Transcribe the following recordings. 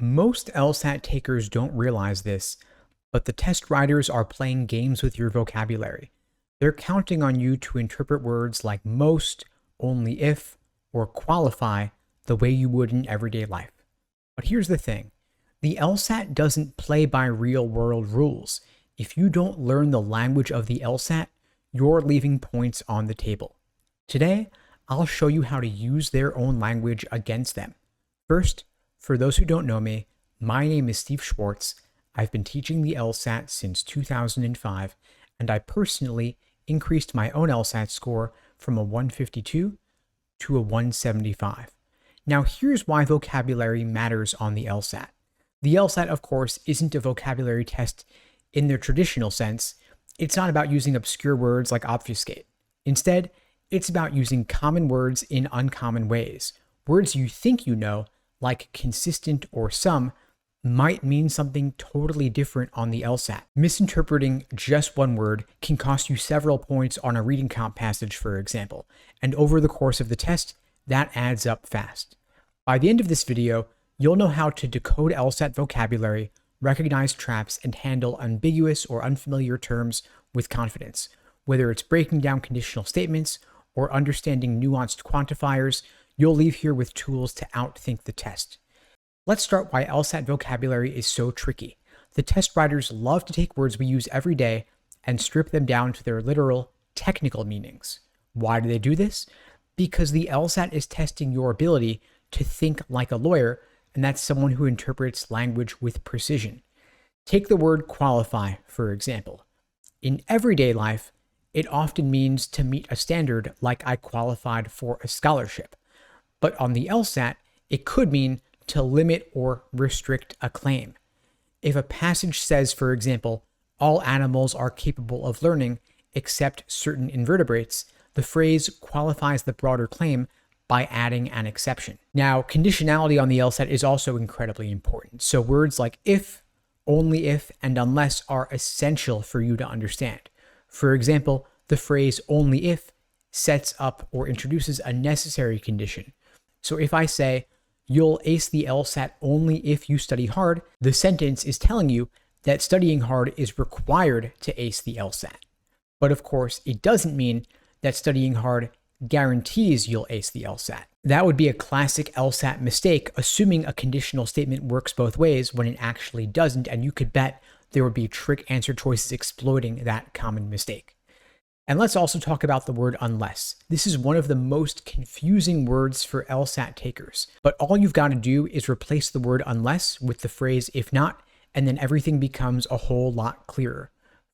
Most LSAT takers don't realize this, but the test writers are playing games with your vocabulary. They're counting on you to interpret words like most, only if, or qualify the way you would in everyday life. But here's the thing. The LSAT doesn't play by real-world rules. If you don't learn the language of the LSAT, you're leaving points on the table. Today, I'll show you how to use their own language against them. First, for those who don't know me, my name is Steve Schwartz. I've been teaching the LSAT since 2005, and I personally increased my own LSAT score from a 152 to a 175. Now here's why vocabulary matters on the LSAT. The LSAT, of course, isn't a vocabulary test in their traditional sense. It's not about using obscure words like obfuscate. Instead, it's about using common words in uncommon ways. Words you think you know, like consistent or some, might mean something totally different on the LSAT. Misinterpreting just one word can cost you several points on a reading count passage, for example, and over the course of the test, that adds up fast. By the end of this video, you'll know how to decode LSAT vocabulary, recognize traps, and handle ambiguous or unfamiliar terms with confidence, whether it's breaking down conditional statements or understanding nuanced quantifiers. You'll leave here with tools to outthink the test. Let's start why LSAT vocabulary is so tricky. The test writers love to take words we use every day and strip them down to their literal, technical meanings. Why do they do this? Because the LSAT is testing your ability to think like a lawyer, and that's someone who interprets language with precision. Take the word qualify, for example. In everyday life, it often means to meet a standard like I qualified for a scholarship. But on the LSAT, it could mean to limit or restrict a claim. If a passage says, for example, all animals are capable of learning except certain invertebrates, the phrase qualifies the broader claim by adding an exception. Now, conditionality on the LSAT is also incredibly important. So words like if, only if, and unless are essential for you to understand. For example, the phrase only if sets up or introduces a necessary condition. So if I say, you'll ace the LSAT only if you study hard, the sentence is telling you that studying hard is required to ace the LSAT. But of course, it doesn't mean that studying hard guarantees you'll ace the LSAT. That would be a classic LSAT mistake, assuming a conditional statement works both ways when it actually doesn't, and you could bet there would be trick answer choices exploiting that common mistake. And let's also talk about the word unless. This is one of the most confusing words for LSAT takers, but all you've got to do is replace the word unless with the phrase if not, and then everything becomes a whole lot clearer.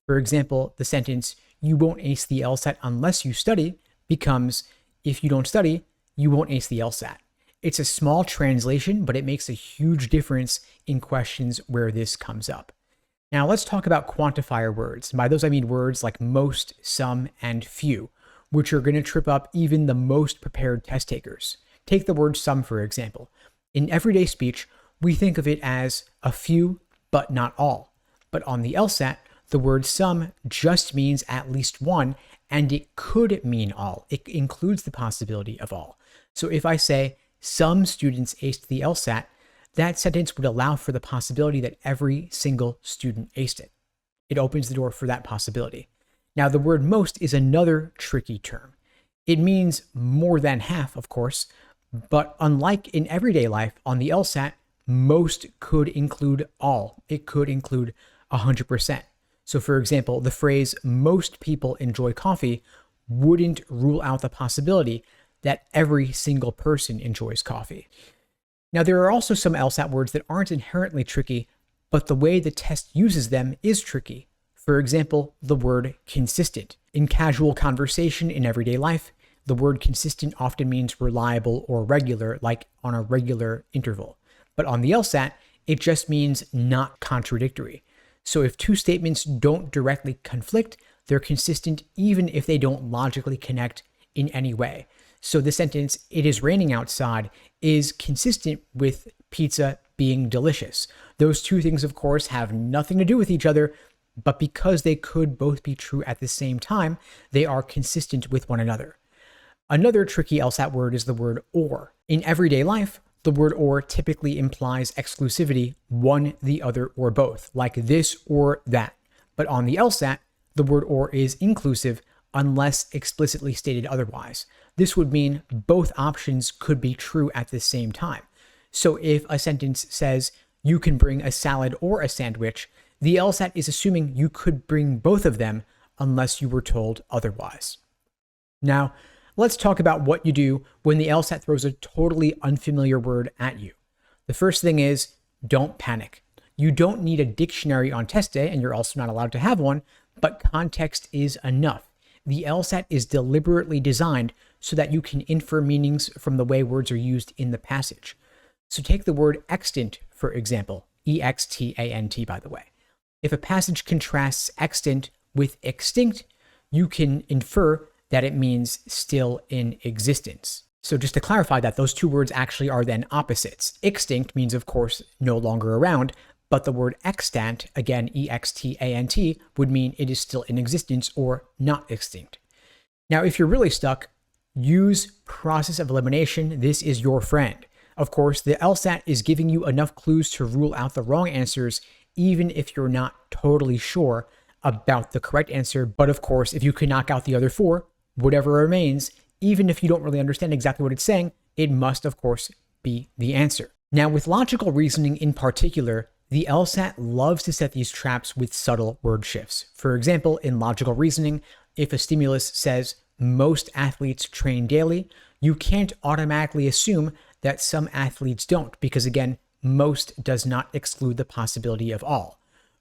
For example, the sentence, you won't ace the LSAT unless you study, becomes, if you don't study, you won't ace the LSAT. It's a small translation, but it makes a huge difference in questions where this comes up. Now let's talk about quantifier words. By those I mean words like most, some, and few, which are going to trip up even the most prepared test takers. Take the word some, for example. In everyday speech, we think of it as a few, but not all. But on the LSAT, the word some just means at least one, and it could mean all. It includes the possibility of all. So if I say some students aced the LSAT, that sentence would allow for the possibility that every single student aced it. It opens the door for that possibility. Now, the word most is another tricky term. It means more than half, of course, but unlike in everyday life, on the LSAT, most could include all. It could include 100%. So for example, the phrase most people enjoy coffee wouldn't rule out the possibility that every single person enjoys coffee. Now, there are also some LSAT words that aren't inherently tricky, but the way the test uses them is tricky. For example, the word consistent. In casual conversation in everyday life, the word consistent often means reliable or regular, like on a regular interval. But on the LSAT, it just means not contradictory. So if two statements don't directly conflict, they're consistent even if they don't logically connect in any way. So the sentence, it is raining outside, is consistent with pizza being delicious. Those two things, of course, have nothing to do with each other, but because they could both be true at the same time, they are consistent with one another. Another tricky LSAT word is the word or. In everyday life, the word or typically implies exclusivity, one, the other, or both, like this or that. But on the LSAT, the word or is inclusive unless explicitly stated otherwise. This would mean both options could be true at the same time. So if a sentence says, you can bring a salad or a sandwich, the LSAT is assuming you could bring both of them unless you were told otherwise. Now, let's talk about what you do when the LSAT throws a totally unfamiliar word at you. The first thing is, don't panic. You don't need a dictionary on test day, and you're also not allowed to have one, but context is enough. The LSAT is deliberately designed so that you can infer meanings from the way words are used in the passage. So take the word extant, for example, E-X-T-A-N-T, by the way. If a passage contrasts extant with extinct, you can infer that it means still in existence. So just to clarify that, those two words actually are then opposites. Extinct means, of course, no longer around, but the word extant, again, E-X-T-A-N-T, would mean it is still in existence or not extinct. Now, if you're really stuck, use process of elimination. This is your friend. Of course, the LSAT is giving you enough clues to rule out the wrong answers, even if you're not totally sure about the correct answer. But of course, if you can knock out the other four, whatever remains, even if you don't really understand exactly what it's saying, it must, of course, be the answer. Now, with logical reasoning in particular, the LSAT loves to set these traps with subtle word shifts. For example, in logical reasoning, if a stimulus says most athletes train daily, you can't automatically assume that some athletes don't, because again, most does not exclude the possibility of all.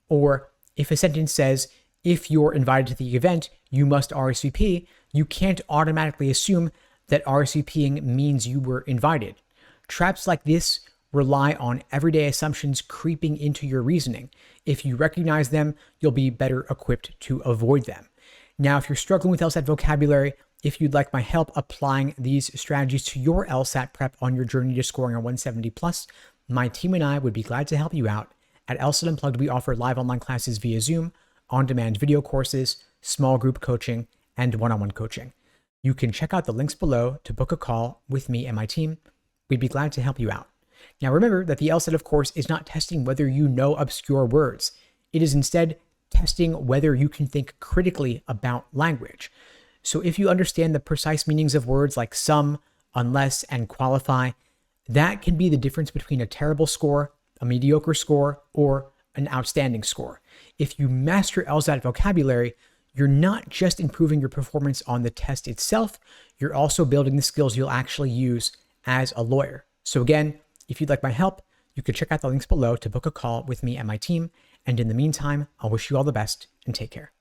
Or if a sentence says, if you're invited to the event, you must RSVP, you can't automatically assume that RSVPing means you were invited. Traps like this rely on everyday assumptions creeping into your reasoning. If you recognize them, you'll be better equipped to avoid them. Now, if you're struggling with LSAT vocabulary, if you'd like my help applying these strategies to your LSAT prep on your journey to scoring a 170 plus, my team and I would be glad to help you out. At LSAT Unplugged, we offer live online classes via Zoom, on-demand video courses, small group coaching, and one-on-one coaching. You can check out the links below to book a call with me and my team. We'd be glad to help you out. Now remember that the LSAT, of course, is not testing whether you know obscure words. It is instead testing whether you can think critically about language. So if you understand the precise meanings of words like some, unless, and qualify, that can be the difference between a terrible score, a mediocre score, or an outstanding score. If you master LSAT vocabulary, you're not just improving your performance on the test itself, you're also building the skills you'll actually use as a lawyer. So again, if you'd like my help, you can check out the links below to book a call with me and my team. And in the meantime, I'll wish you all the best and take care.